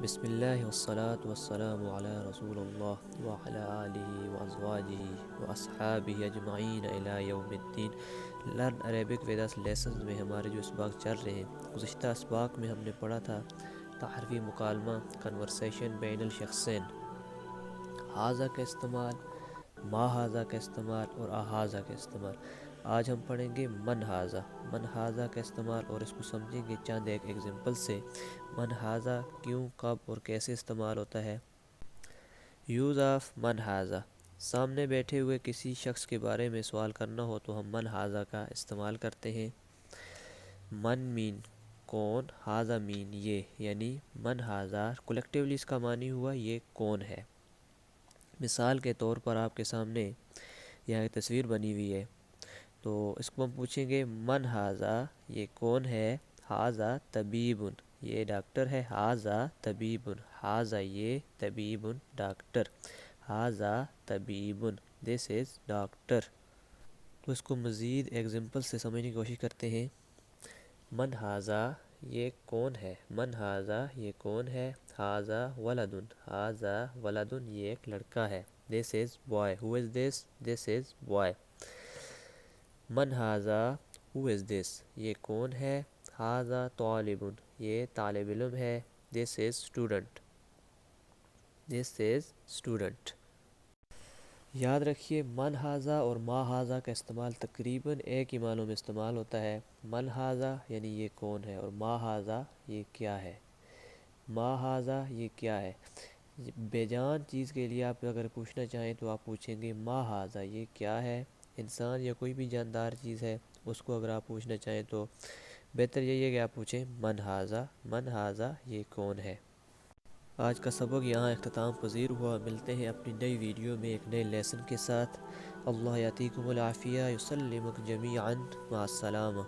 بسم اللہ والصلاة والسلام علی رسول اللہ وعلی آلہ وازواجہ واصحابہ اجمعین الی یوم الدین۔ Learn Arabic with us lessons میں ہمارے جو اسباق چل رہے ہیں، گزشتہ اسباق میں ہم نے پڑھا تھا تحریفی مکالمہ، کنورسیشن بین الشخصین، ہاذا کا استعمال، ما ہاذا کا استعمال اور اہاذا کا استعمال۔ آج ہم پڑھیں گے من ہاذا کا استعمال اور اس کو سمجھیں گے چند ایک ایگزامپل سے۔ من ہاذا کیوں، کب اور کیسے استعمال ہوتا ہے۔ یوز آف من ہاذا، سامنے بیٹھے ہوئے کسی شخص کے بارے میں سوال کرنا ہو تو ہم من ہاذا کا استعمال کرتے ہیں۔ من مین کون، ہاذا مین یہ، یعنی من ہاذا کولیکٹیولی اس کا معنی ہوا یہ کون ہے۔ مثال کے طور پر آپ کے سامنے یہاں ایک تصویر بنی ہوئی ہے، تو اس کو ہم پوچھیں گے من ہاذا یہ کون ہے۔ ہاذا طبیب، یہ ڈاکٹر ہے۔ ہاذا طبیب، ہاذا یہ طبیب ڈاکٹر، ہاذا طبیب دس از ڈاکٹر۔ تو اس کو مزید ایگزامپل سے سمجھنے کی کوشش کرتے ہیں۔ من ہاذا یہ کون ہے، من ہاذا یہ کون ہے۔ ہاذا ولد، ہاذا ولد یہ ایک لڑکا ہے۔ This is boy, who is this, this is boy. من ہاذا ہو از دس یہ کون ہے۔ ہاذا طالب یہ طالب علم ہے۔ This is student, this is student. یاد رکھیے من ہاذا اور ما ہاذا کا استعمال تقریباً ایک ہی معنوں میں استعمال ہوتا ہے۔ من ہاذا یعنی یہ کون ہے، اور ما ہاذا یہ کیا ہے۔ ما ہاذا یہ کیا ہے، بے جان چیز کے لیے آپ اگر پوچھنا چاہیں تو آپ پوچھیں گے ما ہاذا یہ کیا ہے۔ انسان یا کوئی بھی جاندار چیز ہے اس کو اگر آپ پوچھنا چاہیں تو بہتر یہی ہے کہ آپ پوچھیں من ہاذا، من ہاذا یہ کون ہے۔ آج کا سبق یہاں اختتام پذیر ہوا۔ ملتے ہیں اپنی نئی ویڈیو میں ایک نئے لیسن کے ساتھ۔ اللہ یعطیکم العافیہ، یسلمک جمیعا، مع السلامہ۔